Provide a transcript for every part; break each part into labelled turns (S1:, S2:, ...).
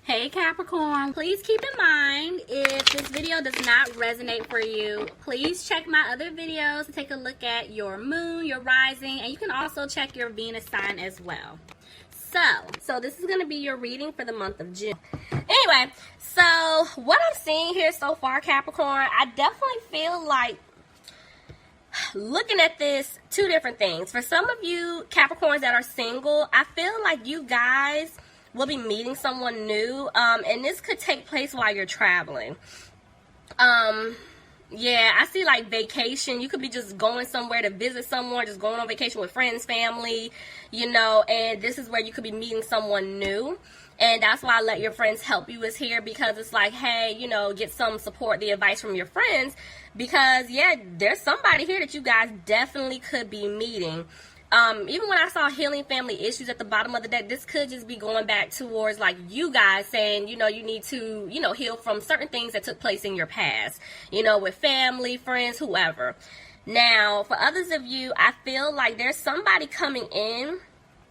S1: Hey Capricorn, please keep in mind if this video does not resonate for you, please check my other videos to take a look at your moon, your rising, and you can also check your Venus sign as well. So this is going to be your reading for the month of June. Anyway, so what I'm seeing here so far, Capricorn, I definitely feel like looking at this, two different things. For some of you Capricorns that are single, I feel like you guys will be meeting someone new, and this could take place while you're traveling. Yeah, I see like vacation. You could be just going somewhere to visit someone, just going on vacation with friends, family, you know, and this is where you could be meeting someone new. And that's why I let your friends help you is here, because it's like, hey, you know, get some support, the advice from your friends, because yeah, there's somebody here that you guys definitely could be meeting. Even when I saw healing family issues at the bottom of the deck, this could just be going back towards like you guys saying, you know, you need to, you know, heal from certain things that took place in your past, you know, with family, friends, whoever. Now, for others of you, I feel like there's somebody coming in,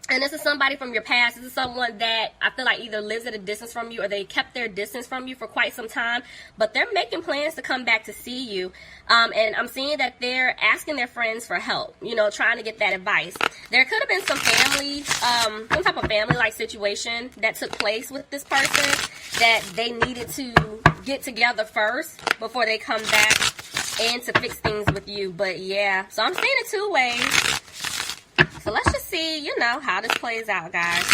S1: and this is somebody from your past. This is someone that I feel like either lives at a distance from you or they kept their distance from you for quite some time, but they're making plans to come back to see you. And I'm seeing that they're asking their friends for help, you know, trying to get that advice. There could have been some family, some type of family-like situation that took place with this person that they needed to get together first before they come back and to fix things with you. But yeah, so I'm seeing it two ways. So let's just see, you know, how this plays out, guys.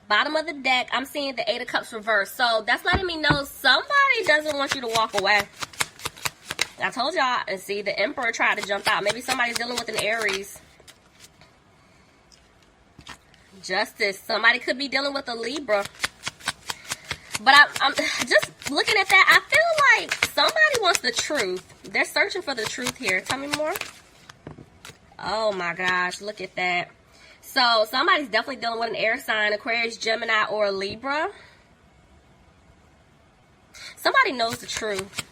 S1: Bottom of the deck, I'm seeing the Eight of Cups reversed. So that's letting me know somebody doesn't want you to walk away. I told y'all, and see, the Emperor tried to jump out. Maybe somebody's dealing with an Aries. Justice. Somebody could be dealing with a Libra. But I'm just looking at that. I feel like somebody wants the truth. They're searching for the truth here. Tell me more. Oh my gosh, look at that. So somebody's definitely dealing with an air sign, Aquarius, Gemini, or a Libra. Somebody knows the truth.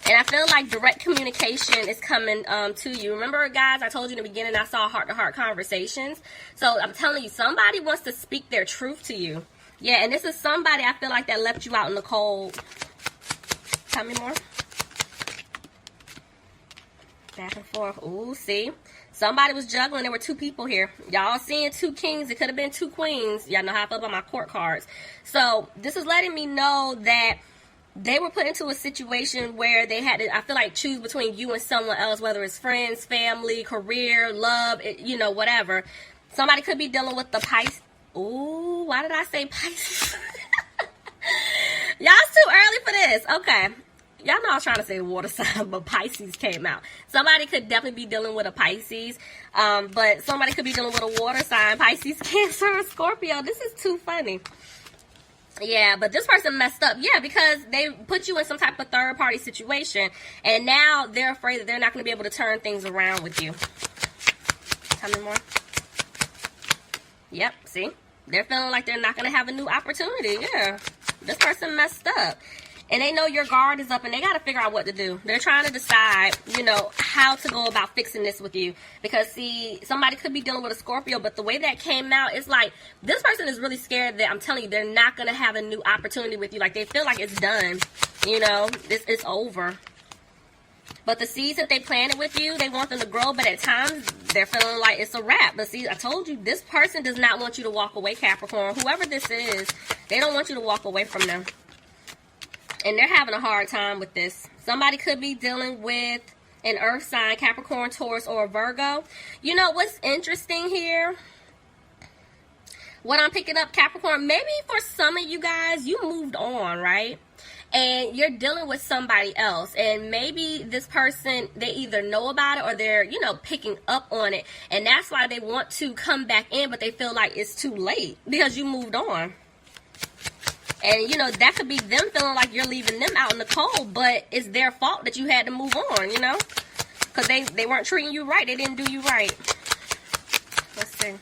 S1: And I feel like direct communication is coming to you. Remember, guys, I told you in the beginning I saw heart-to-heart conversations. So I'm telling you, somebody wants to speak their truth to you. Yeah, and this is somebody I feel like that left you out in the cold. Tell me more. Back and forth. Ooh, see? Somebody was juggling. There were two people here. Y'all seeing two kings. It could have been two queens. Y'all know how I feel about my court cards. So this is letting me know that they were put into a situation where they had to, I feel like, choose between you and someone else, whether it's friends, family, career, love, you know, whatever. Somebody could be dealing with the Pisces. Ooh, why did I say Pisces? Y'all, it's too early for this. Okay. Y'all know I was trying to say water sign, but Pisces came out. Somebody could definitely be dealing with a Pisces, but somebody could be dealing with a water sign, Pisces, Cancer, or Scorpio. This is too funny. Yeah, but this person messed up. Yeah, because they put you in some type of third-party situation, and now they're afraid that they're not going to be able to turn things around with you. Tell me more. Yep, see? They're feeling like they're not going to have a new opportunity. Yeah, this person messed up. And they know your guard is up, and they got to figure out what to do. They're trying to decide, you know, how to go about fixing this with you. Because, see, somebody could be dealing with a Scorpio, but the way that came out, it's like, this person is really scared that, I'm telling you, they're not going to have a new opportunity with you. Like, they feel like it's done. You know, it's over. But the seeds that they planted with you, they want them to grow, but at times, they're feeling like it's a wrap. But see, I told you, this person does not want you to walk away, Capricorn. Whoever this is, they don't want you to walk away from them. And they're having a hard time with this. Somebody could be dealing with an earth sign, Capricorn, Taurus, or Virgo. You know what's interesting here? What I'm picking up, Capricorn, maybe for some of you guys, you moved on, right? And you're dealing with somebody else. And maybe this person, they either know about it or they're, you know, picking up on it. And that's why they want to come back in, but they feel like it's too late because you moved on. And, you know, that could be them feeling like you're leaving them out in the cold, but it's their fault that you had to move on, you know? Because they weren't treating you right. They didn't do you right. Let's see.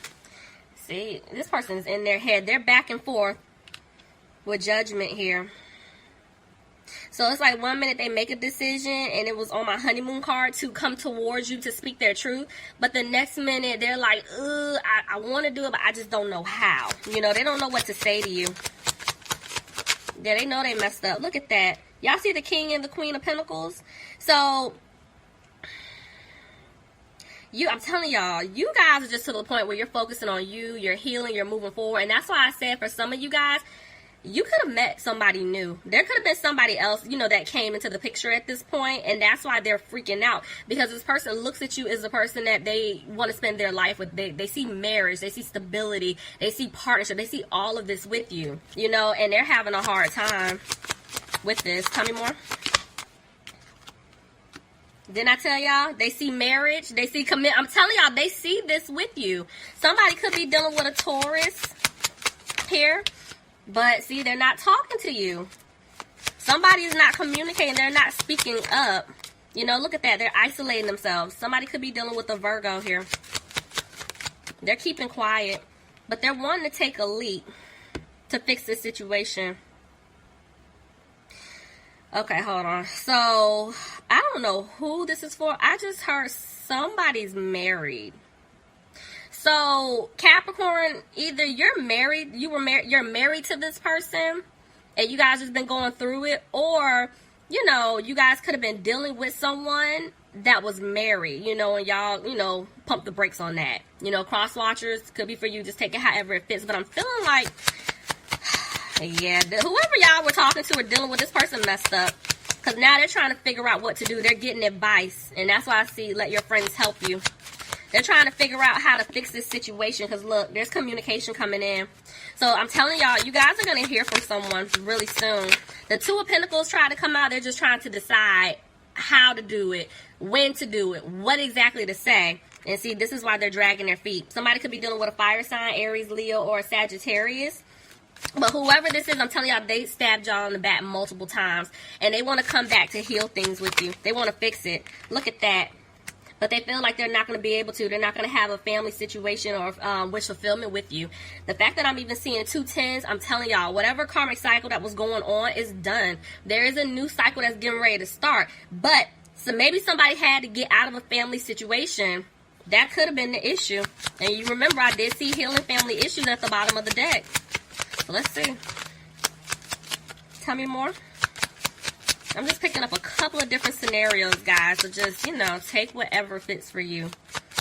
S1: See, this person's in their head. They're back and forth with judgment here. So it's like 1 minute they make a decision, and it was on my honeymoon card to come towards you to speak their truth. But the next minute they're like, I want to do it, but I just don't know how. You know, they don't know what to say to you. Yeah, they know they messed up. Look at that. Y'all see the King and the Queen of Pentacles? So, I'm telling y'all, you guys are just to the point where you're focusing on you, you're healing, you're moving forward. And that's why I said for some of you guys, you could have met somebody new. There could have been somebody else, you know, that came into the picture at this point, and that's why they're freaking out, because this person looks at you as a person that they want to spend their life with. They see marriage, they see stability, they see partnership, they see all of this with you, you know, and they're having a hard time with this. Tell me more. Didn't I tell y'all? They see marriage, they see commit. I'm telling y'all, they see this with you. Somebody could be dealing with a Taurus here. But, see, they're not talking to you. Somebody is not communicating. They're not speaking up. You know, look at that. They're isolating themselves. Somebody could be dealing with a Virgo here. They're keeping quiet. But they're wanting to take a leap to fix this situation. Okay, hold on. So, I don't know who this is for. I just heard somebody's married. So, Capricorn, either you're married, you're married to this person, and you guys just been going through it, or, you know, you guys could have been dealing with someone that was married, you know, and y'all, you know, pump the brakes on that. You know, cross watchers, could be for you, just take it however it fits, but I'm feeling like, yeah, whoever y'all were talking to or dealing with, this person messed up, because now they're trying to figure out what to do. They're getting advice, and that's why I see let your friends help you. They're trying to figure out how to fix this situation, because, look, there's communication coming in. So, I'm telling y'all, you guys are going to hear from someone really soon. The Two of Pentacles try to come out. They're just trying to decide how to do it, when to do it, what exactly to say. And, see, this is why they're dragging their feet. Somebody could be dealing with a fire sign, Aries, Leo, or Sagittarius. But whoever this is, I'm telling y'all, they stabbed y'all in the back multiple times. And they want to come back to heal things with you. They want to fix it. Look at that. But they feel like they're not going to be able to. They're not going to have a family situation or wish fulfillment with you. The fact that I'm even seeing 2 10s, I'm telling y'all, whatever karmic cycle that was going on is done. There is a new cycle that's getting ready to start. But so maybe somebody had to get out of a family situation. That could have been the issue. And you remember, I did see healing family issues at the bottom of the deck. So let's see. Tell me more. I'm just picking up a couple of different scenarios, guys. So just, you know, take whatever fits for you.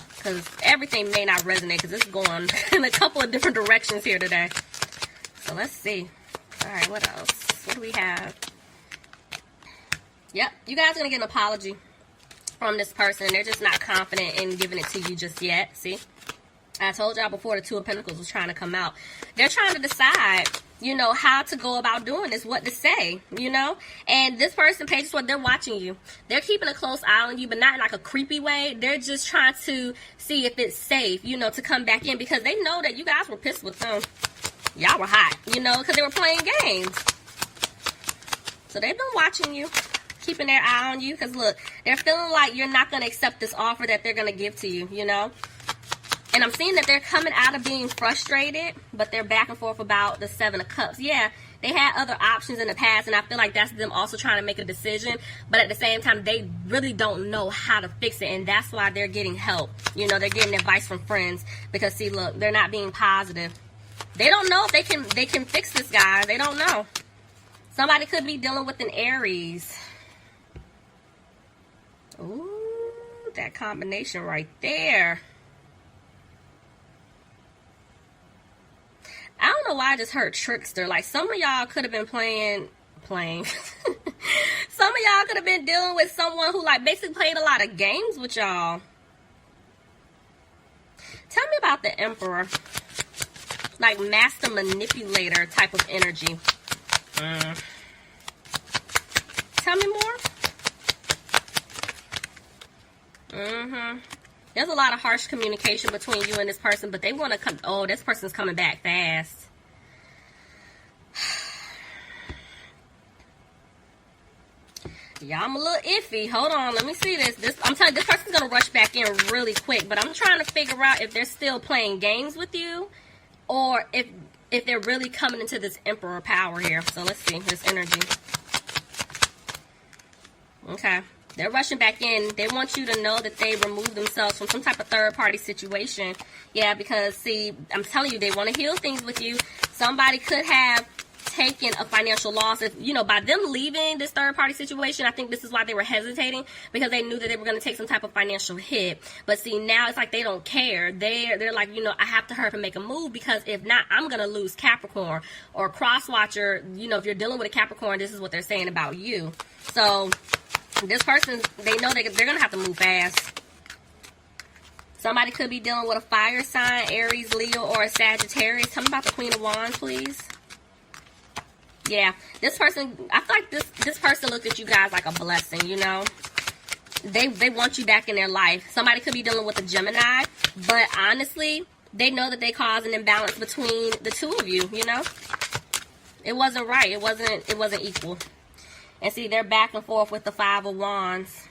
S1: Because everything may not resonate, because it's going in a couple of different directions here today. So let's see. All right, what else? What do we have? Yep, you guys are going to get an apology from this person. They're just not confident in giving it to you just yet. See? I told y'all before the Two of Pentacles was trying to come out. They're trying to decide, you know, how to go about doing this, what to say, you know. And this person, Page Sword, they're watching you. They're keeping a close eye on you, but not in like a creepy way. They're just trying to see if it's safe, you know, to come back in, because they know that you guys were pissed with them. Y'all were hot, you know, because they were playing games. So they've been watching you, keeping their eye on you, because look, they're feeling like you're not going to accept this offer that they're going to give to you, you know. And I'm seeing that they're coming out of being frustrated, but they're back and forth about the 7 of Cups. Yeah, they had other options in the past, and I feel like that's them also trying to make a decision. But at the same time, they really don't know how to fix it, and that's why they're getting help. You know, they're getting advice from friends. Because, see, look, they're not being positive. They don't know if they can fix this, guys. They don't know. Somebody could be dealing with an Aries. Ooh, that combination right there. I don't know why I just heard trickster. Like, some of y'all could have been playing. Some of y'all could have been dealing with someone who, like, basically played a lot of games with y'all. Tell me about the Emperor. Like, master manipulator type of energy. Tell me more. There's a lot of harsh communication between you and this person, but they want to come. Oh, this person's coming back fast. Yeah, I'm a little iffy. Hold on, let me see this. I'm telling you, this person's gonna rush back in really quick. But I'm trying to figure out if they're still playing games with you, or if they're really coming into this Emperor power here. So let's see this energy. Okay. They're rushing back in. They want you to know that they removed themselves from some type of third-party situation. Yeah, because, see, I'm telling you, they want to heal things with you. Somebody could have taken a financial loss. If, you know, by them leaving this third party situation, I think this is why they were hesitating, because they knew that they were going to take some type of financial hit. But see, now it's like they don't care. They're like, you know, I have to hurry up and make a move, because if not, I'm going to lose Capricorn. Or cross-watcher, you know, if you're dealing with a Capricorn, this is what they're saying about you. So this person, they know they're going to have to move fast. Somebody could be dealing with a fire sign, Aries, Leo, or a Sagittarius. Tell me about the Queen of Wands, please. Yeah, this person, I feel like this person looked at you guys like a blessing, you know. They want you back in their life. Somebody could be dealing with a Gemini, but honestly, they know that they caused an imbalance between the two of you, you know. It wasn't right. It wasn't equal. And see, they're back and forth with the Five of Wands.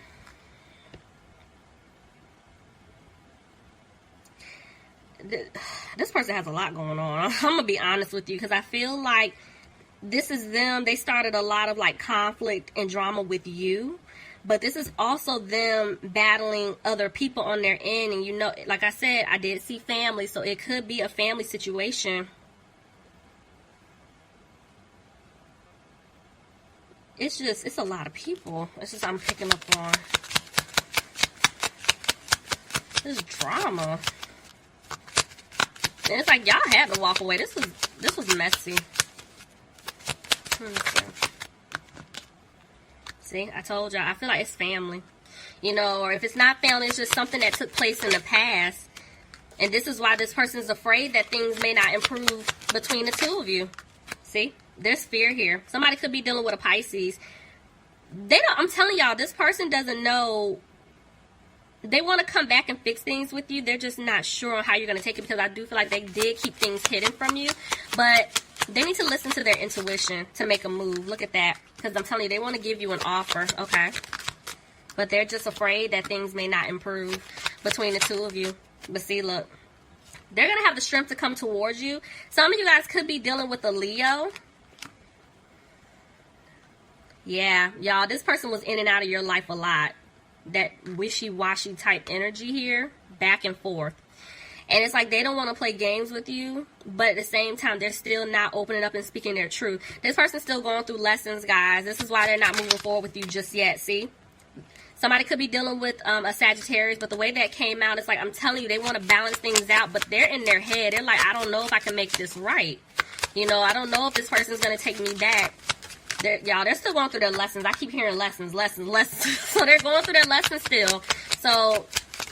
S1: This person has a lot going on. I'm gonna be honest with you, because I feel like this is them. They started a lot of like conflict and drama with you, but this is also them battling other people on their end. And you know, like I said, I did see family, so it could be a family situation. It's a lot of people. It's just I'm picking up on this drama. And it's like y'all had to walk away. This was messy. See, I told y'all. I feel like it's family. You know, or if it's not family, it's just something that took place in the past. And this is why this person is afraid that things may not improve between the two of you. See, there's fear here. Somebody could be dealing with a Pisces. I'm telling y'all, this person doesn't know. They want to come back and fix things with you. They're just not sure on how you're going to take it, because I do feel like they did keep things hidden from you. But they need to listen to their intuition to make a move. Look at that. Because I'm telling you, they want to give you an offer, okay? But they're just afraid that things may not improve between the two of you. But see, look. They're going to have the strength to come towards you. Some of you guys could be dealing with a Leo. Yeah, y'all, this person was in and out of your life a lot. That wishy-washy type energy here, back and forth. And it's like they don't want to play games with you, but at the same time, they're still not opening up and speaking their truth. This person's still going through lessons, guys. This is why they're not moving forward with you just yet, see? Somebody could be dealing with a Sagittarius, but the way that came out, it's like, I'm telling you, they want to balance things out, but they're in their head. They're like, I don't know if I can make this right. You know, I don't know if this person's going to take me back. Y'all, they're still going through their lessons. I keep hearing lessons. So they're going through their lessons still. So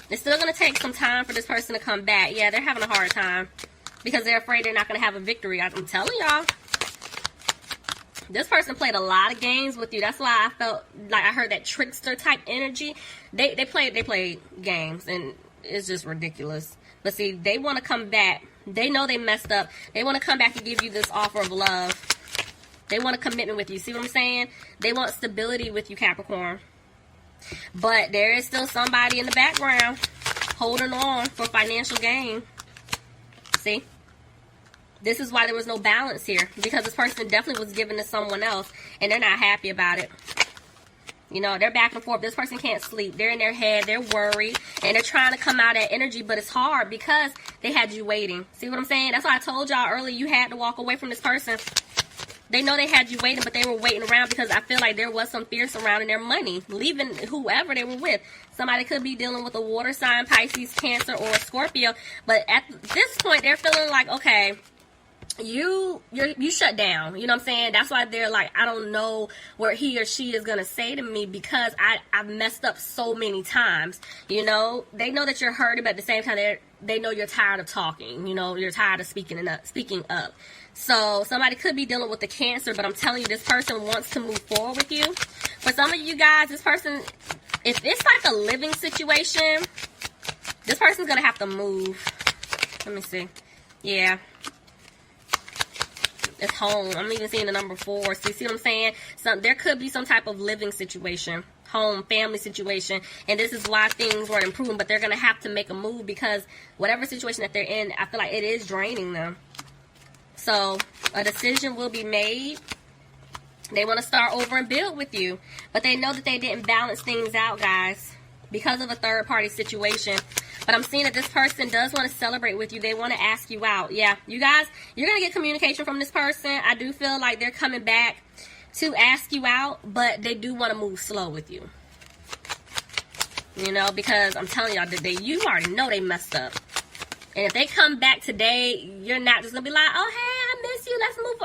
S1: it's still going to take some time for this person to come back. Yeah, they're having a hard time because they're afraid they're not going to have a victory. I'm telling y'all. This person played a lot of games with you. That's why I felt like I heard that trickster type energy. They played games, and it's just ridiculous. But see, they want to come back. They know they messed up. They want to come back and give you this offer of love. They want a commitment with you. See what I'm saying? They want stability with you, Capricorn. But there is still somebody in the background holding on for financial gain. See? This is why there was no balance here. Because this person definitely was given to someone else. And they're not happy about it. You know, they're back and forth. This person can't sleep. They're in their head. They're worried. And they're trying to come out of that energy. But it's hard because they had you waiting. See what I'm saying? That's why I told y'all earlier you had to walk away from this person. They know they had you waiting, but they were waiting around because I feel like there was some fear surrounding their money, leaving whoever they were with. Somebody could be dealing with a water sign, Pisces, Cancer, or a Scorpio. But at this point, they're feeling like, okay, you shut down. You know what I'm saying? That's why they're like, I don't know what he or she is going to say to me because I've messed up so many times. You know, they know that you're hurting, but at the same time, they know you're tired of talking. You know, you're tired of speaking up. So somebody could be dealing with the Cancer, but I'm telling you, this person wants to move forward with you. For some of you guys, this person, if it's like a living situation, this person's going to have to move. Let me see. Yeah. It's home. I'm even seeing the number 4. So you see what I'm saying? There could be some type of living situation. Home, family situation. And this is why things weren't improving. But they're going to have to make a move because whatever situation that they're in, I feel like it is draining them. So a decision will be made. They want to start over and build with you. But they know that they didn't balance things out, guys. Because of a third party situation. But I'm seeing that this person does want to celebrate with you. They want to ask you out. Yeah, you guys, you're going to get communication from this person. I do feel like they're coming back to ask you out, but they do want to move slow with you. You know, because I'm telling y'all, you already know they messed up. And if they come back today, you're not just going to be like, oh, hey, I miss you, let's move on.